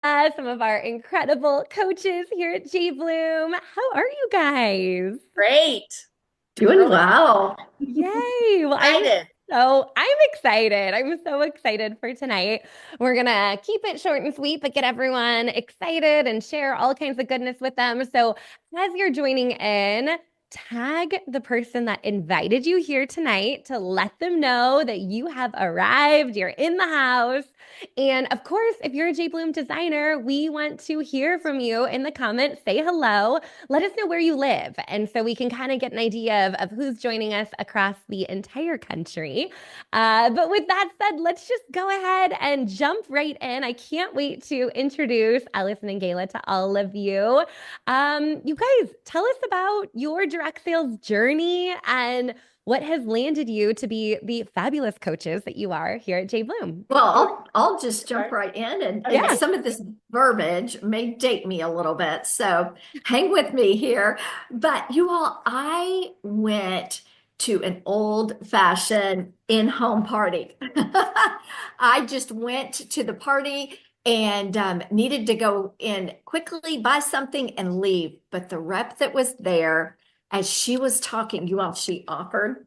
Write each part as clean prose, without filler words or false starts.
some of our incredible coaches here at jBloom. How are you guys? Great. Doing Really well. Yay! Well, excited. I'm excited. I'm so excited for tonight. We're gonna keep it short and sweet, but get everyone excited and share all kinds of goodness with them. So, as you're joining in, tag the person that invited you here tonight to let them know that you have arrived, you're in the house. And of course, if you're a jBloom designer, we want to hear from you in the comments. Say hello, let us know where you live. And so we can kind of get an idea of who's joining us across the entire country. But with that said, let's just go ahead and jump right in. I can't wait to introduce Allison and Gayla to all of you. You guys, tell us about your direct sales journey and what has landed you to be the fabulous coaches that you are here at jBloom. Well, Sure. I'll just jump Right. right in and Yeah. Okay. some of this verbiage may date me a little bit, so hang with me here. But you all, I went to an old-fashioned in-home party. I just went to the party and needed to go in quickly, buy something, and leave. But the rep that was there, as she was talking, you all, she offered,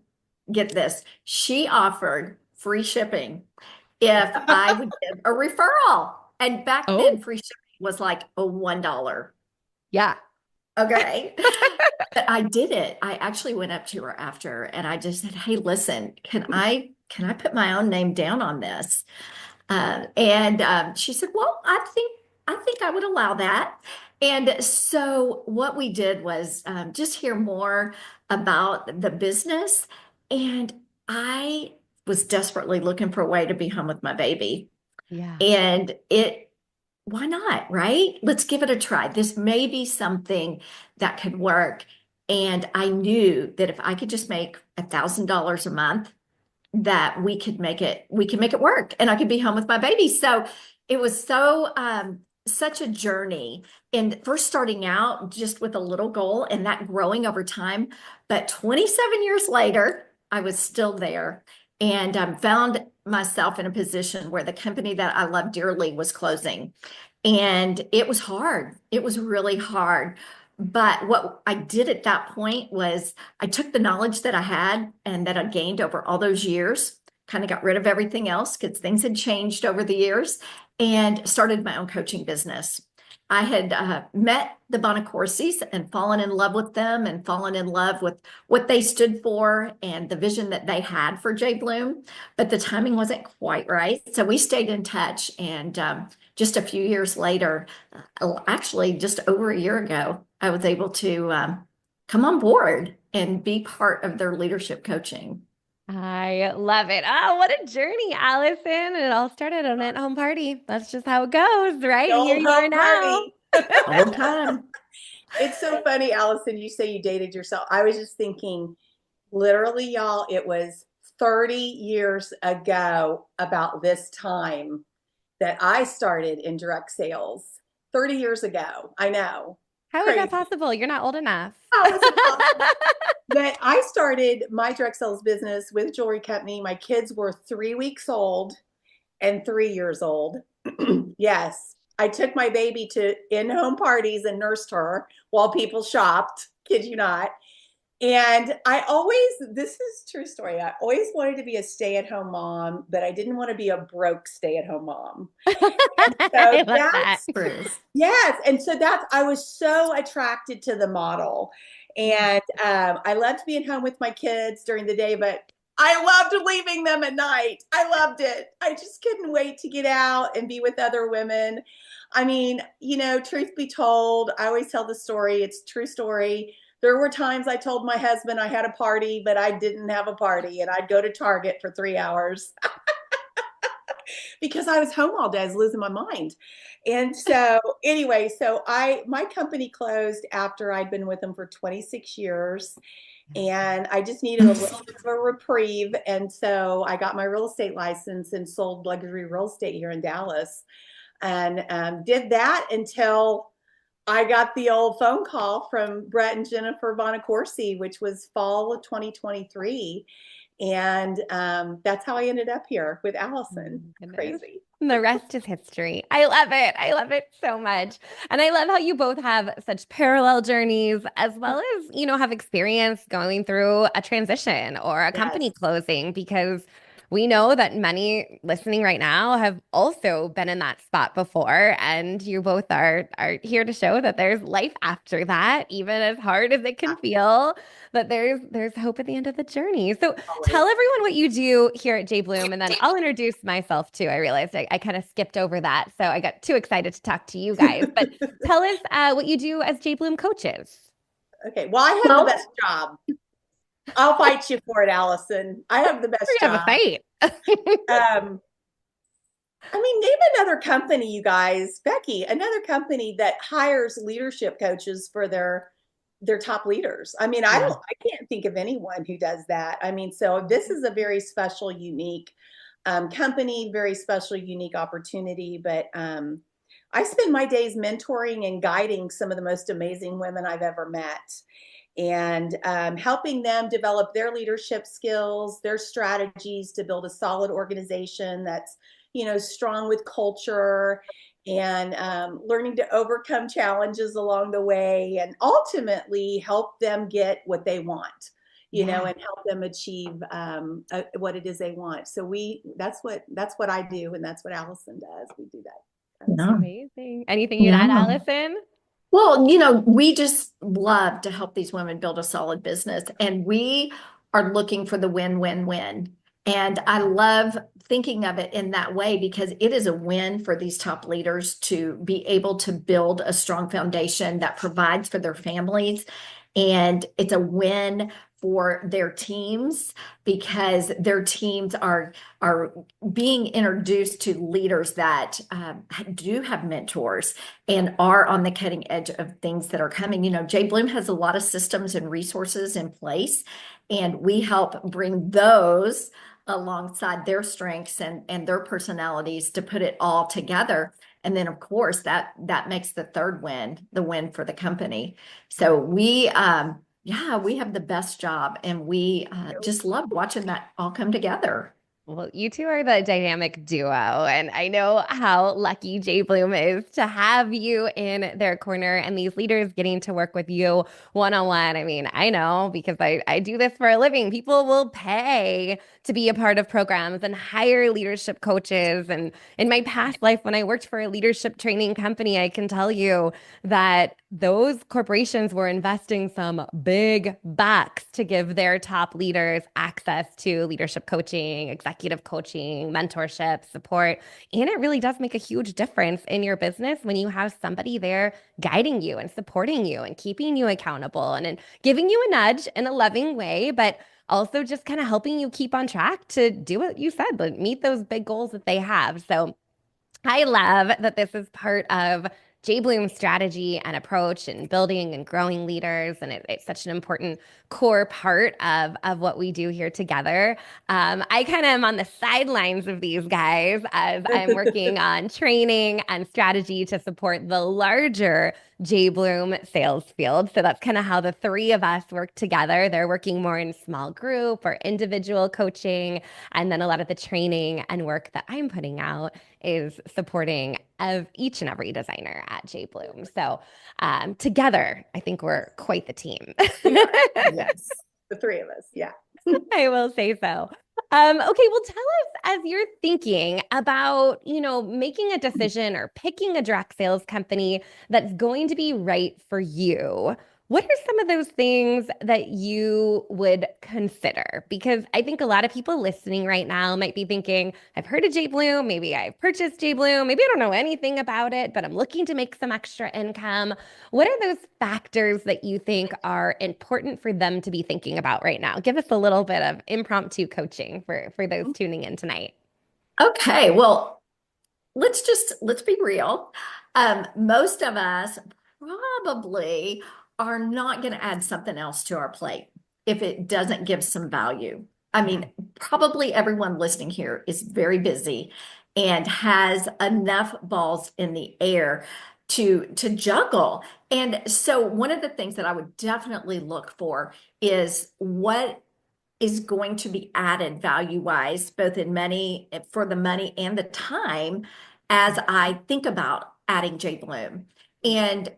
get this, she offered free shipping if I would give a referral. And back then, Oh, free shipping was like a $1. yeah. Okay. But I did it. I actually went up to her after and I just said, "Hey, listen, can I put my own name down on this?" And she said, "Well, I think I would allow that." And so what we did was just hear more about the business. And I was desperately looking for a way to be home with my baby. Yeah. And why not, right? Let's give it a try. This may be something that could work. And I knew that if I could just make $1,000 a month, that we could make it work and I could be home with my baby. So it was such a journey. And first starting out just with a little goal and that growing over time. But 27 years later, I was still there and found myself in a position where the company that I love dearly was closing. And it was hard. It was really hard. But what I did at that point was I took the knowledge that I had and that I gained over all those years, kind of got rid of everything else because things had changed over the years, and started my own coaching business. I had met the Bonacorsis and fallen in love with them and fallen in love with what they stood for and the vision that they had for jBloom, but the timing wasn't quite right. So we stayed in touch, and just a few years later, actually just over a year ago, I was able to come on board and be part of their leadership coaching. I love it. Oh, what a journey, Allison. It all started on an at-home party. That's just how it goes, right? The And here old you are home now. party. Whole time. It's so funny, Allison, you say you dated yourself. I was just thinking, literally, y'all, it was 30 years ago about this time that I started in direct sales. 30 years ago. I know. How is that Crazy. possible? You're not old enough. How is it possible? But I started my direct sales business with a jewelry company. My kids were 3 weeks old and 3 years old. Yes. I took my baby to in-home parties and nursed her while people shopped. Kid you not. And I always, this is true story. I always wanted to be a stay-at-home mom, but I didn't want to be a broke stay-at-home mom. So I love that. that's, Bruce. yes. And so that's, I was so attracted to the model. Yeah. And I loved being home with my kids during the day, but I loved leaving them at night. I loved it. I just couldn't wait to get out and be with other women. I mean, truth be told, I always tell the story. It's a true story. There were times I told my husband I had a party, but I didn't have a party, and I'd go to Target for 3 hours because I was home all day. I was losing my mind. And so anyway, so my company closed after I'd been with them for 26 years. And I just needed a little bit of a reprieve. And so I got my real estate license and sold luxury real estate here in Dallas, and did that until I got the old phone call from Brett and Jennifer Bonacorsi, which was fall of 2023. And that's how I ended up here with Oh Allison. my goodness. Crazy. The rest is history. I love it. I love it so much. And I love how you both have such parallel journeys as well as, have experience going through a transition or a company Yes. closing because we know that many listening right now have also been in that spot before. And you both are here to show that there's life after that, even as hard as it can feel, that there's hope at the end of the journey. So Always. tell everyone what you do here at jBloom, and then I'll introduce myself too. I realized I kind of skipped over that, so I got too excited to talk to you guys. But tell us what you do as jBloom coaches. Okay. Well, I have the Well, best job. I'll fight you for it, Allison. I have the We best have a job. fight. Um, I mean, name another company, you guys, Becky, another company that hires leadership coaches for their top leaders. I mean, yeah. I can't think of anyone who does that. I mean, so this is a very special, unique company, very special, unique opportunity. But I spend my days mentoring and guiding some of the most amazing women I've ever met and helping them develop their leadership skills, their strategies to build a solid organization that's, strong with culture and learning to overcome challenges along the way and ultimately help them get what they want. Yeah. And help them achieve what it is they want. So that's what I do, and that's what Allison does. We do that kind of stuff. No. Amazing. Anything you'd add, No. Allison? Well, we just love to help these women build a solid business, and we are looking for the win-win-win. And I love thinking of it in that way because it is a win for these top leaders to be able to build a strong foundation that provides for their families. And it's a win for their teams because their teams are being introduced to leaders that do have mentors and are on the cutting edge of things that are coming. jBloom has a lot of systems and resources in place, and we help bring those alongside their strengths and their personalities to put it all together. And then, of course, that makes the third win, the win for the company. So we have the best job, and we just love watching that all come together. Well, you two are the dynamic duo, and I know how lucky jBloom is to have you in their corner and these leaders getting to work with you one on one. I mean, I know because I do this for a living. People will pay to be a part of programs and hire leadership coaches. And in my past life, when I worked for a leadership training company, I can tell you that those corporations were investing some big bucks to give their top leaders access to leadership coaching, executive coaching, mentorship, support. And it really does make a huge difference in your business when you have somebody there guiding you and supporting you and keeping you accountable and giving you a nudge in a loving way, but also just kind of helping you keep on track to do what you said, but meet those big goals that they have. So I love that this is part of jBloom's strategy and approach and building and growing leaders. And it's such an important core part of what we do here together. I kind of am on the sidelines of these guys as I'm working on training and strategy to support the larger jBloom sales field. So that's kind of how the three of us work together. They're working more in small group or individual coaching. And then a lot of the training and work that I'm putting out is supporting of each and every designer at jBloom. So together, I think we're quite the team. We are. Yes. The three of us. Yeah. I will say so. Okay, well, tell us as you're thinking about, making a decision or picking a direct sales company that's going to be right for you. What are some of those things that you would consider? Because I think a lot of people listening right now might be thinking, I've heard of jBloom, maybe I've purchased jBloom, maybe I don't know anything about it, but I'm looking to make some extra income. What are those factors that you think are important for them to be thinking about right now? Give us a little bit of impromptu coaching for those tuning in tonight. Okay, well, let's be real. Most of us probably are not going to add something else to our plate if it doesn't give some value. I mean, probably everyone listening here is very busy and has enough balls in the air to juggle. And so one of the things that I would definitely look for is what is going to be added value-wise, both in money, for the money and the time, as I think about adding jBloom. And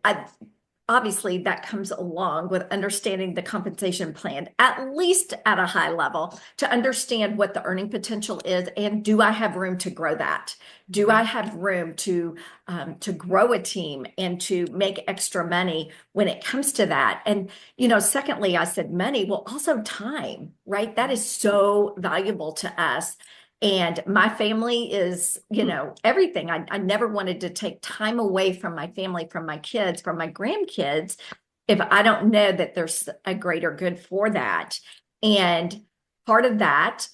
obviously that comes along with understanding the compensation plan, at least at a high level, to understand what the earning potential is, and do I have room to grow that? Do I have room to grow a team and to make extra money when it comes to that? And secondly, I said money, well, also time, right? That is so valuable to us. And my family is, everything. I never wanted to take time away from my family, from my kids, from my grandkids, if I don't know that there's a greater good for that. And part of that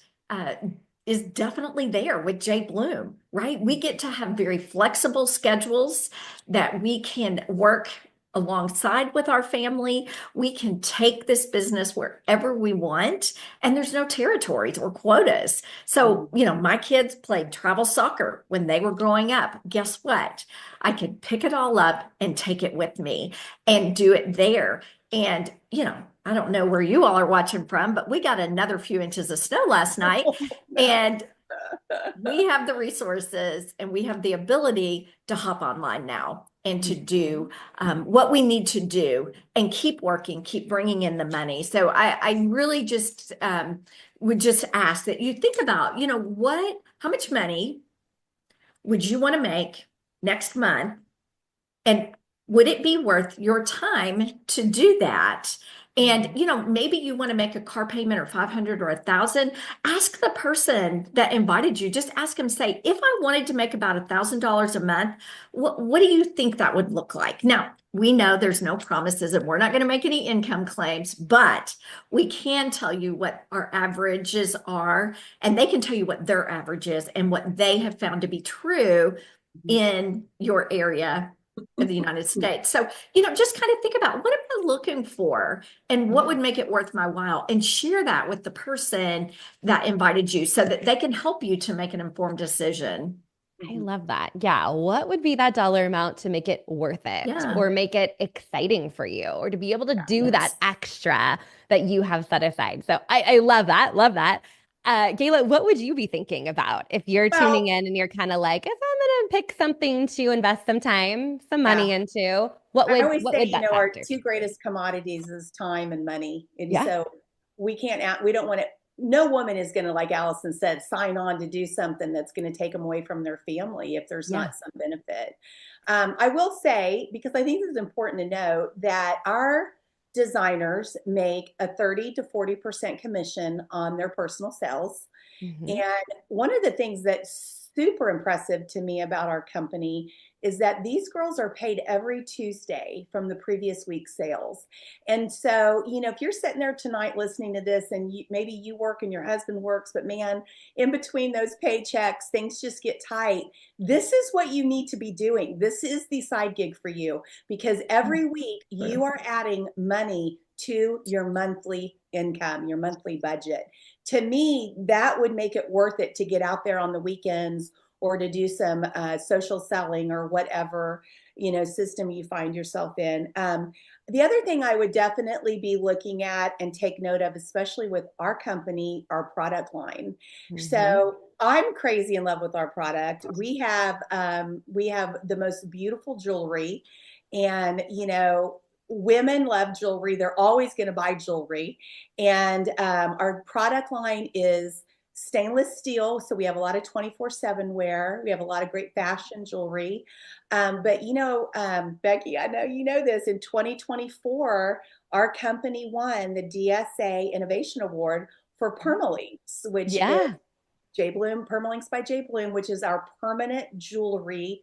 is definitely there with jBloom, right? We get to have very flexible schedules that we can work alongside with our family. We can take this business wherever we want, and there's no territories or quotas. So, my kids played travel soccer when they were growing up. Guess what? I could pick it all up and take it with me and do it there. And, I don't know where you all are watching from, but we got another few inches of snow last night. And we have the resources and we have the ability to hop online now and to do what we need to do and keep working, keep bringing in the money. So I really just would just ask that you think about, how much money would you want to make next month? And would it be worth your time to do that? And, maybe you want to make a car payment or 500 or 1,000. Ask the person that invited you, just ask them, say, if I wanted to make about $1,000 a month, what do you think that would look like? Now, we know there's no promises and we're not going to make any income claims, but we can tell you what our averages are, and they can tell you what their average is and what they have found to be true in your area of the United States. So, just kind of think about, what am I looking for and what would make it worth my while, and share that with the person that invited you so that they can help you to make an informed decision. I love that. Yeah. What would be that dollar amount to make it worth it, Yeah. or make it exciting for you, or to be able to do that Yes. extra that you have set aside? So I love that. Love that. Gayla, what would you be thinking about if you're tuning Well, in and you're kind of like, if I'm going to pick something to invest some time, some yeah. money into, what I would always what say, would that our factor two be for you? greatest commodities is time and money. And Yeah. so we don't want to, no woman is going to, like Allison said, sign on to do something that's going to take them away from their family if there's Yeah. not some benefit. I will say, because I think this is important to know, that our designers make a 30 to 40% commission on their personal sales. Mhm. And one of the things that's super impressive to me about our company is that these girls are paid every Tuesday from the previous week's sales. And so, if you're sitting there tonight listening to this, and maybe you work and your husband works, but man, in between those paychecks, things just get tight. This is what you need to be doing. This is the side gig for you, because every week you are adding money to your monthly income, your monthly budget. To me, that would make it worth it to get out there on the weekends, or to do some social selling, or whatever system you find yourself in. The other thing I would definitely be looking at and take note of, especially with our company, our product line. Mhm. So I'm crazy in love with our product. We have the most beautiful jewelry, and women love jewelry. They're always going to buy jewelry. And our product line is stainless steel. So we have a lot of 24/7 wear. We have a lot of great fashion jewelry. But Becky, I know you know this. In 2024, our company won the DSA Innovation Award for permalinks, which is Yeah. jBloom, Permalinks by jBloom, which is our permanent jewelry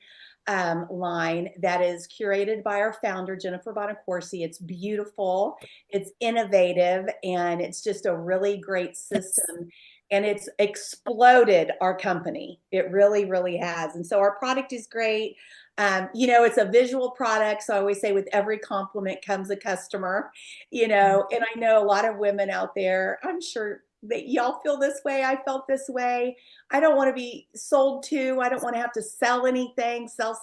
line that is curated by our founder, Jennifer Bonacorsi. It's beautiful, it's innovative, and it's just a really great system. And it's exploded our company. It really, really has. And so our product is great. It's a visual product. So I always say, with every compliment comes a customer, and I know a lot of women out there, I'm sure that y'all feel this way. I felt this way. I don't want to be sold to. I don't want to have to sell anything, sell.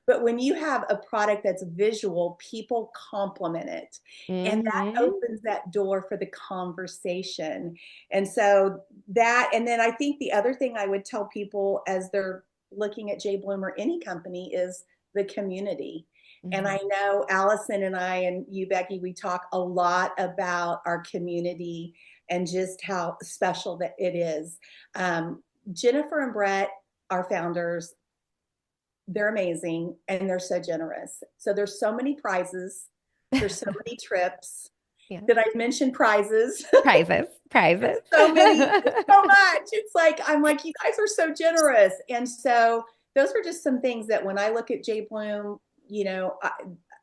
But when you have a product that's visual, people compliment it. And that Mm-hmm. opens that door for the conversation. And so that, and then I think the other thing I would tell people as they're looking at jBloom or any company is the community. And Mm-hmm. I know Allison and I and you, Becky, we talk a lot about our community and just how special that it is. Jennifer and Brett, our founders, they're amazing and they're so generous. So there's so many prizes. There's so many trips. Yeah. Did I mention prizes? Prizes. So many, so much. It's like, I'm like, you guys are so generous. And so those are just some things that when I look at jBloom, you know,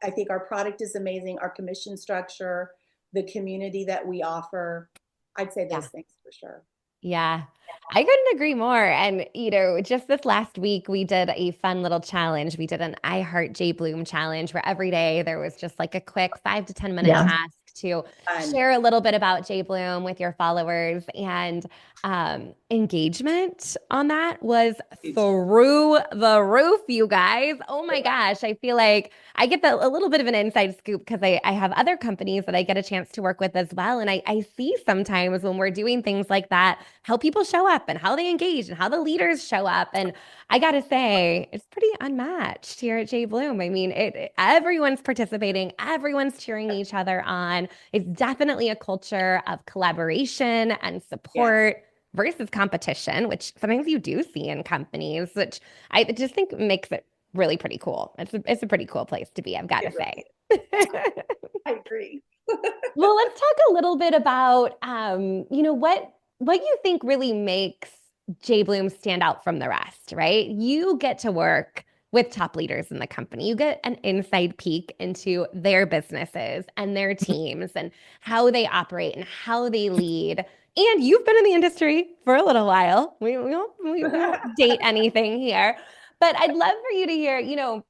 I think our product is amazing, our commission structure, the community that we offer. I'd say Yeah. those things for sure. Yeah, I couldn't agree more. And, just this last week, we did a fun little challenge. We did an I Heart J Bloom challenge where every day there was just like a quick 5 to 10 minute Yeah. task to Fun. share a little bit about J Bloom with your followers. And engagement on that was Huge. through the roof, you guys. Oh my gosh. I feel like I get a little bit of an inside scoop because I have other companies that I get a chance to work with as well. And I see sometimes when we're doing things like that, how people show up and how they engage and how the leaders show up. And I got to say, it's pretty unmatched here at jBloom. I mean, everyone's participating, everyone's cheering each other on. It's definitely a culture of collaboration and Yes. support versus competition, which sometimes you do see in companies, which I just think makes it really pretty cool. It's a pretty cool place to be, I've got to say. I agree. Well, let's talk a little bit about, what you think really makes jBloom stand out from the rest, right? You get to work with top leaders in the company. You get an inside peek into their businesses and their teams and how they operate and how they lead. And you've been in the industry for a little while. We won't date anything here, but I'd love for you to hear,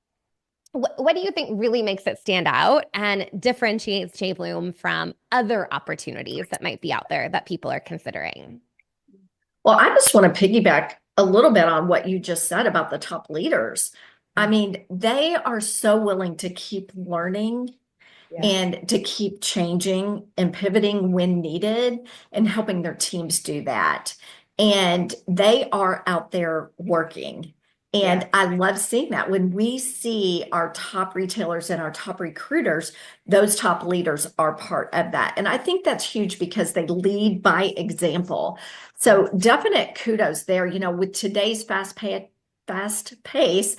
what do you think really makes it stand out and differentiates jBloom from other opportunities that might be out there that people are considering? Well, I just want to piggyback a little bit on what you just said about the top leaders. I mean, they are so willing to keep learning Yes. and to keep changing and pivoting when needed and helping their teams do that. And they are out there working. And Yes. I love seeing that when we see our top retailers and our top recruiters, those top leaders are part of that. And I think that's huge because they lead by example. So definite kudos there, with today's fast pace,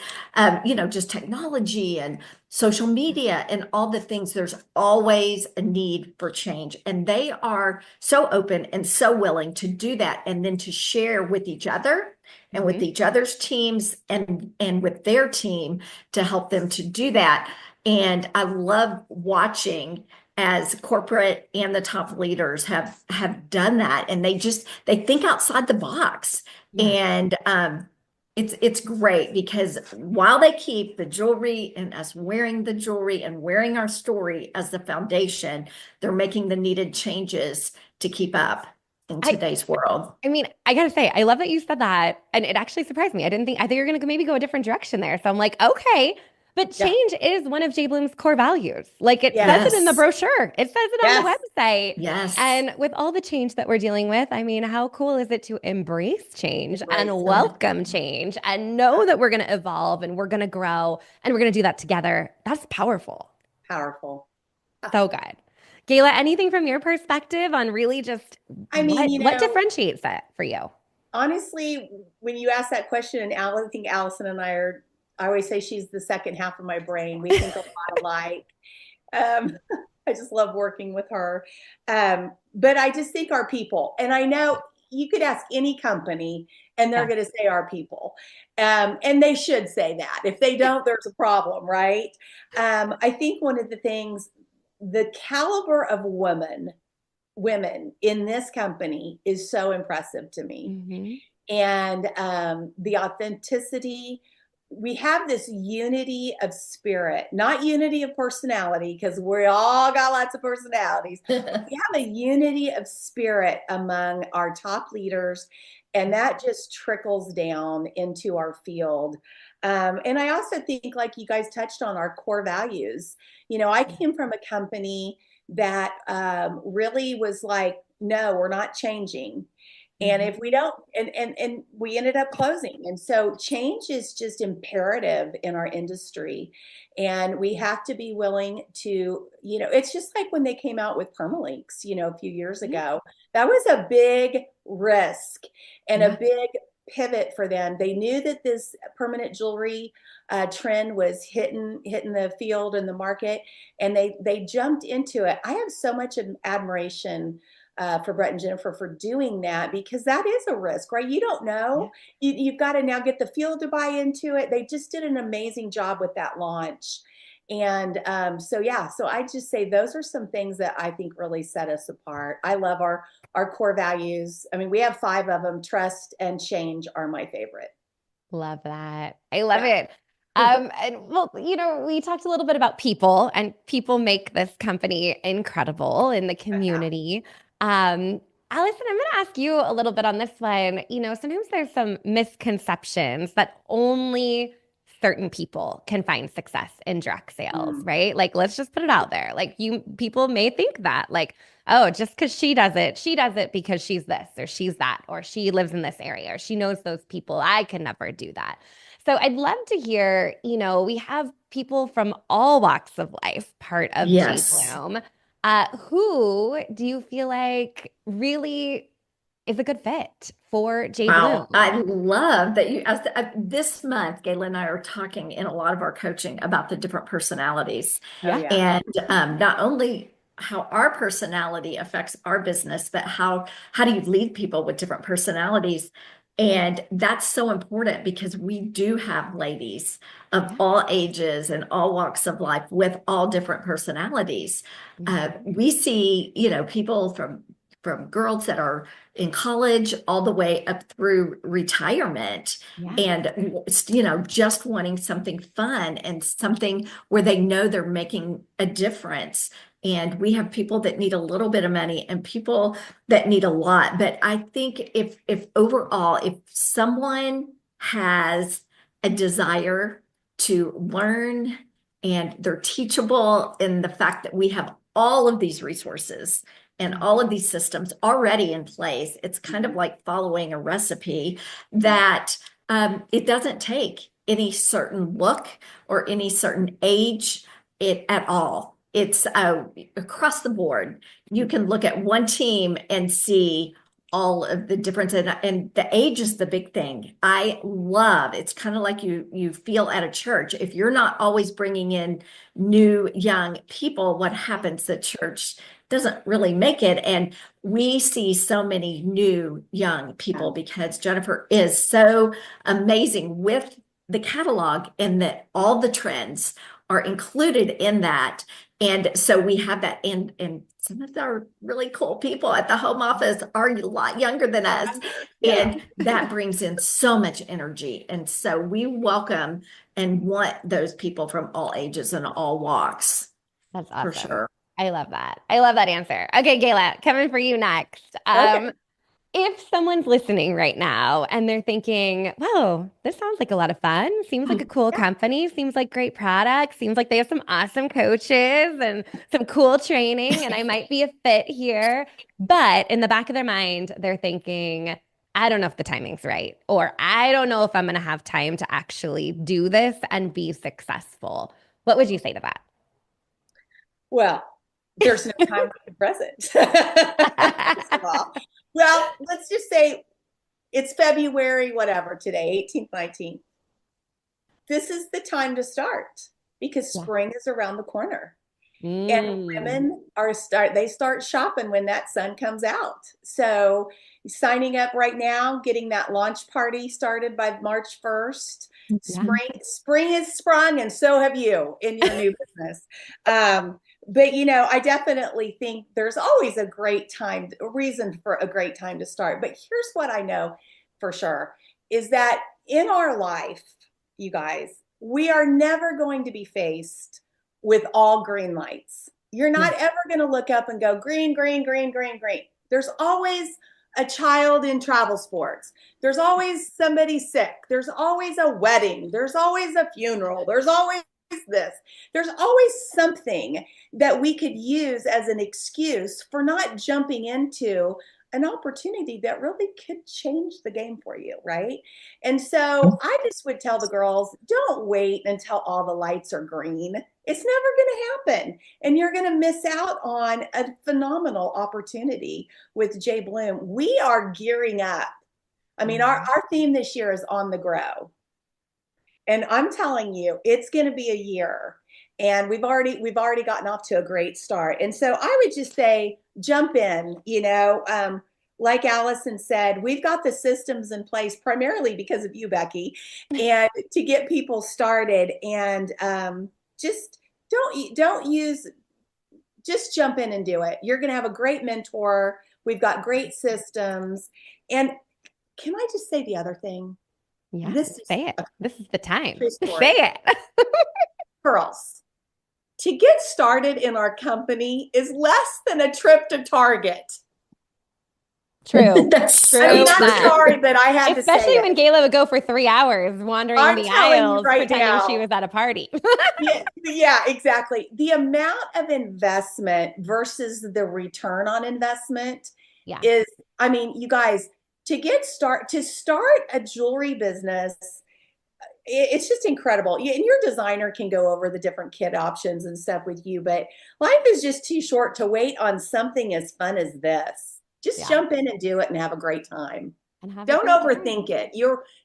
just technology and social media and all the things, there's always a need for change. And they are so open and so willing to do that and then to share with each other and with Mhm. each other's teams and with their team to help them to do that. And I love watching as corporate and the top leaders have done that, and they think outside the box. Yeah. And it's great because while they keep the jewelry and us wearing the jewelry and wearing our story as the foundation, they're making the needed changes to keep up in I today's world. I mean, I gotta say, I love that you said that. And it actually surprised me. I think you're gonna maybe go a different direction there. So I'm like, okay. But Yeah. change is one of jBloom's core values. Like it says it in the Yes. brochure. It says it on Yes. the website. Yes. And with all the change that we're dealing with, I mean, how cool is it to embrace change Embrace and it. welcome change and know that we're gonna evolve and we're gonna grow and we're gonna do that together? That's powerful. Powerful. So good. Gayla, anything from your perspective on really just I mean, what differentiates it for you? honestly, when you ask that question, and I think Allison and I always say she's the second half of my brain. We think a lot alike. Um, I just love working with her. But I just think our people, and I know you could ask any company and they're Yeah. going to say our people. And they should say that. If they don't, there's a problem, right? I think one of the things, the caliber of women in this company is so impressive to me. Hmm. And the authenticity, we have this unity of spirit, not unity of personality, because we all got lots of personalities. We have a unity of spirit among our top leaders, and that just trickles down into our field. And I also think, like you guys touched on, our core values. I came from a company that really was like, no, we're not changing. And if we don't, and we ended up closing. And so change is just imperative in our industry. And we have to be willing to, it's just like when they came out with permalinks, a few years ago. That was a big risk and a big pivot for them. They knew that this permanent jewelry trend was hitting the field and the market, and they jumped into it. I have so much admiration for Brett and Jennifer for doing that, because that is a risk, right? You don't know. You've got to now get the field to buy into it. They just did an amazing job with that launch. And so I just say those are some things that I think really set us apart. I love our core values. I mean, we have 5 of them. Trust and change are my favorite. Love that. I love Yeah. it. And well, we talked a little bit about people, and people make this company incredible in the community. Allison, I'm going to ask you a little bit on this one. Sometimes there's some misconceptions that only certain people can find success in direct sales, right? Like, let's just put it out there. Like, people may think that, like, oh, just because she does it because she's this or she's that, or she lives in this area, or she knows those people. I can never do that. So I'd love to hear, we have people from all walks of life part of Yes. jBloom. Who do you feel like really is a good fit for Wow, jBloom? I love that this month, Gayla and I are talking in a lot of our coaching about the different personalities, Oh Yeah. yeah. and not only how our personality affects our business, but how do you lead people with different personalities? And that's so important because we do have ladies of Yeah. all ages and all walks of life with all different personalities. Mhm. We see, people from girls that are in college all the way up through retirement, Yeah. and just wanting something fun and something where they know they're making a difference. And we have people that need a little bit of money and people that need a lot. But I think if overall, if someone has a desire to learn and they're teachable, in the fact that we have all of these resources and all of these systems already in place, it's kind of like following a recipe that it doesn't take any certain look or any certain age at all. It's across the board. You can look at one team and see all of the difference, and the age is the big thing. I love it's kind of like you feel at a church. If you're not always bringing in new young people, what happens? The church doesn't really make it. And we see so many new young people because Jennifer is so amazing with the catalog, and that all the trends are included in that. And so we have that, and some of our really cool people at the home office are a lot younger than us. Yeah. And that brings in so much energy. And so we welcome and want those people from all ages and all walks, That's for awesome. sure. I love that. I love that answer. Okay, Gayla, coming for you next. Okay. If someone's listening right now and they're thinking, whoa, this sounds like a lot of fun, seems like a cool Yeah. company, seems like great products, seems like they have some awesome coaches and some cool training, and I might be a fit here. But in the back of their mind, they're thinking, I don't know if the timing's right, or I don't know if I'm going to have time to actually do this and be successful. What would you say to that? Well, there's no time like the present. First of all. Well, let's just say it's February, whatever, today, 18th, 19th. This is the time to start, because Yeah. spring is around the corner. And Mm. women they start shopping when that sun comes out. So signing up right now, getting that launch party started by March 1st. Yeah. Spring is sprung, and so have you in your new business. But I definitely think there's always a reason for a great time to start. But here's what I know for sure is that in our life, you guys. We are never going to be faced with all green lights. You're not ever going to look up and go green, green, green, green, green. There's always a child in travel sports. There's always somebody sick. There's always a wedding. There's always a funeral. There's always this. There's always something that we could use as an excuse for not jumping into an opportunity that really could change the game for you, right? And so I just would tell the girls, don't wait until all the lights are green. It's never going to happen. And you're going to miss out on a phenomenal opportunity with jBloom. We are gearing up. I mean, our theme this year is on the grow. And I'm telling you, it's going to be a year. And we've already gotten off to a great start. And so I would just say, jump in, like Allison said, we've got the systems in place primarily because of you, Becky, and to get people started. And just jump in and do it. You're going to have a great mentor. We've got great systems. And can I just say the other thing? Yeah, say it. This is the time. Say it. Girls, to get started in our company is less than a trip to Target. True. That's true. I'm sorry that I had to say Especially when Gayla would go for 3 hours wandering the aisles pretending she was at a party. yeah, exactly. The amount of investment versus the return on investment is, I mean, you guys, to start a jewelry business, it's just incredible. And your designer can go over the different kit options and stuff with you, but life is just too short to wait on something as fun as this. Just jump in and do it and have a great time. Don't overthink it.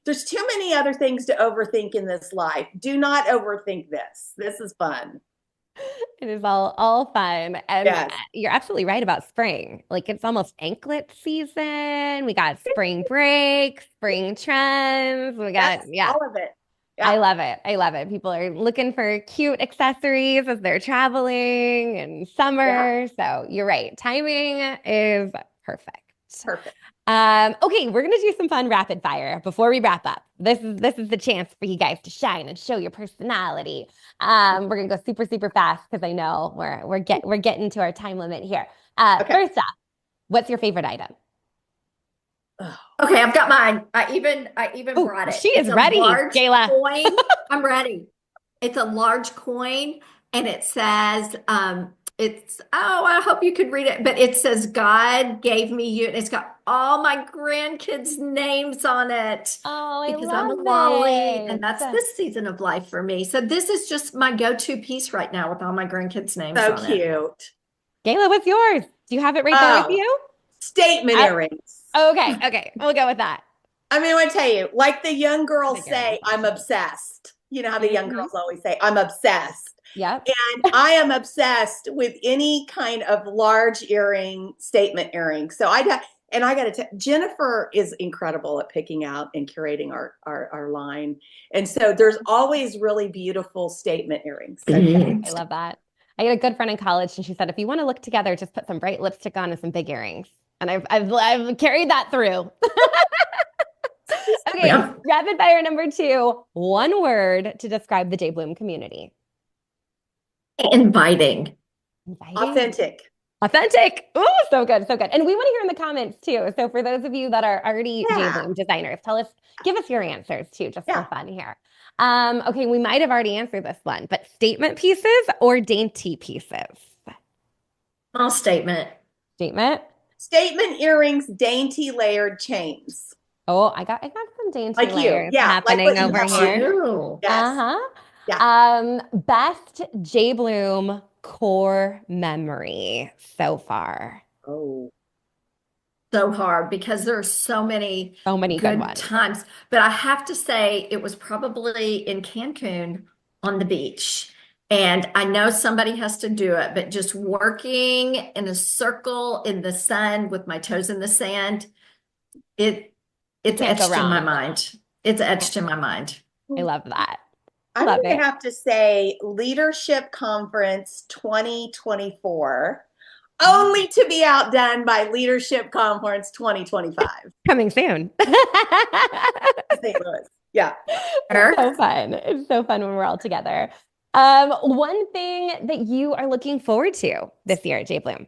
There's too many other things to overthink in this life. Do not overthink this. This is fun. It is all fun. And you're absolutely right about spring. Like, it's almost anklet season. We got spring break, spring trends. We got, all of it. Yeah. I love it. I love it. People are looking for cute accessories as they're traveling in summer. Yeah. So you're right. Timing is perfect. Perfect. Okay, we're gonna do some fun rapid fire before we wrap up. This is the chance for you guys to shine and show your personality. We're gonna go super, super fast because I know we're getting to our time limit here. Okay. First off, what's your favorite item? Okay, I've got mine. I even brought it. She is ready, Gayla. Coin. I'm ready. It's a large coin, and it says, I hope you could read it, but it says, God gave me you, and it's got all my grandkids' names on it. Oh, I because love I'm a Lolly, it. and that's this season of life for me. So this is just my go-to piece right now with all my grandkids' names on it. So cute. Gayla, what's yours? Do you have it right there with you? Statement earrings. Okay. We'll go with that. I mean, I want to tell you, like the young girls say, I'm obsessed. You know how the young girls always say, I'm obsessed. Yep. And I am obsessed with any kind of large statement earring. So I got to tell, Jennifer is incredible at picking out and curating our line. And so there's always really beautiful statement earrings. Okay. I love that. I had a good friend in college, and she said, if you want to look together, just put some bright lipstick on and some big earrings. And I've carried that through. Okay, rapid fire number 2. One word to describe the jBloom community. Inviting. Authentic. Ooh, so good. And we want to hear in the comments too. So for those of you that are already jBloom designers, give us your answers too, just for fun here. Okay, we might have already answered this one, but statement pieces or dainty pieces? All statement. Statement earrings, dainty layered chains. Oh, I got some dainty layers happening over here. Yes. Best jBloom core memory so far. Oh, so hard because there's so many good ones. times. But I have to say it was probably in Cancun on the beach. And I know somebody has to do it, but just working in a circle in the sun with my toes in the sand, it's etched in my mind. It's etched in my mind. I love that. I'm going to have to say Leadership Conference 2024, only to be outdone by Leadership Conference 2025. Coming soon. St. Louis. Yeah. It's so fun. It's so fun when we're all together. One thing that you are looking forward to this year at jBloom.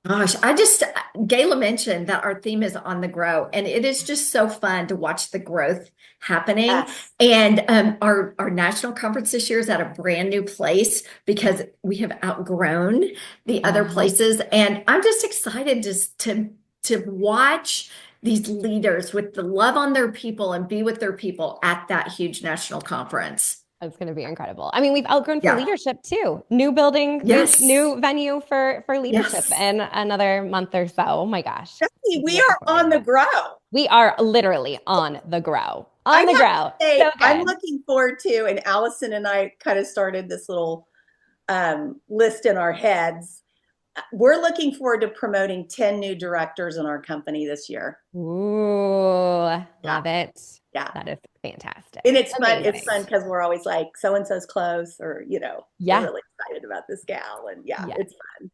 Gosh, Gayla mentioned that our theme is on the grow, and it is just so fun to watch the growth happening. Yes. And our national conference this year is at a brand new place because we have outgrown the other places. And I'm just excited to watch these leaders with the love on their people and be with their people at that huge national conference. It's going to be incredible. I mean, we've outgrown for Yeah. leadership too. New building, Yes. new venue for leadership Yes. in another month or so. Oh my gosh. Jesse, we Looking are forward on to the it. grow. We are literally on the grow. I On the have to grow. So say, I'm good. looking forward to, and Allison and I kind of started this little list in our heads. We're looking forward to promoting 10 new directors in our company this year. Ooh, Yeah. love it. Yeah. That is fantastic. And it's fun. It's Amazing. fun because we're always like, so and so's close, or, we're Yeah. really excited about this gal. And yeah, Yeah. it's fun.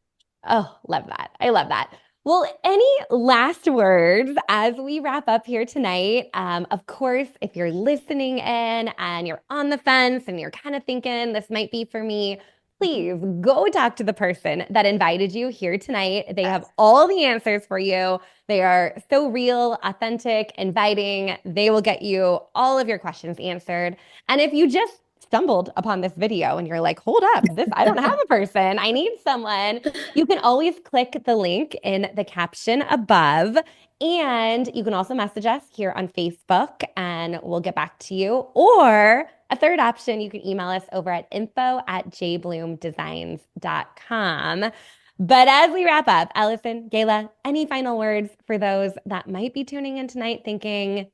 Oh, love that. I love that. Well, any last words as we wrap up here tonight? Of course, if you're listening in and you're on the fence and you're kind of thinking this might be for me, please go talk to the person that invited you here tonight. They have Yes. all the answers for you. They are so real, authentic, inviting. They will get you all of your questions answered. And if you just stumbled upon this video and you're like, hold up, I don't have a person. I need someone. You can always click the link in the caption above. And you can also message us here on Facebook and we'll get back to you. Or a third option, you can email us over at info@jbloomdesigns.com. But as we wrap up, Allison, Gayla, any final words for those that might be tuning in tonight thinking,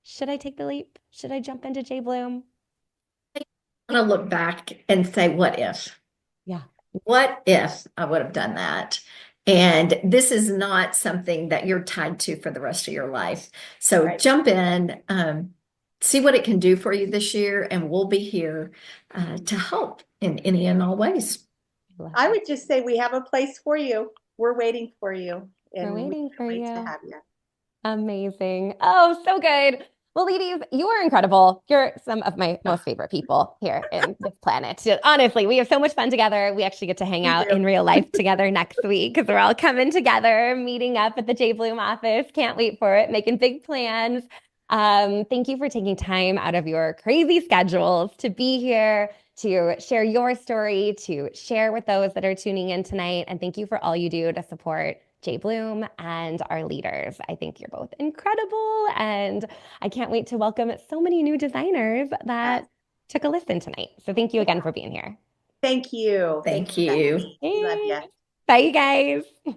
should I take the leap? Should I jump into jBloom? I want to look back and say, what if? Yeah. What if I would have done that? And this is not something that you're tied to for the rest of your life. So Right. jump in, see what it can do for you this year, and we'll be here to help in any and all ways. I would just say we have a place for you. We're waiting for you. We're And we waiting can't for wait to you. have you. Amazing. Oh, so good. Well, ladies, you are incredible. You're some of my most favorite people here in this planet. Honestly, we have so much fun together. We actually get to hang We out do. in real life together next week because we're all coming together, meeting up at the jBloom office. Can't wait for it, making big plans. Thank you for taking time out of your crazy schedules to be here, to share your story, to share with those that are tuning in tonight. And thank you for all you do to support jBloom and our leaders. I think you're both incredible. And I can't wait to welcome so many new designers that took a listen tonight. So thank you again for being here. Thank you. Thank you. Betsy. We love you. Bye, you guys. See you.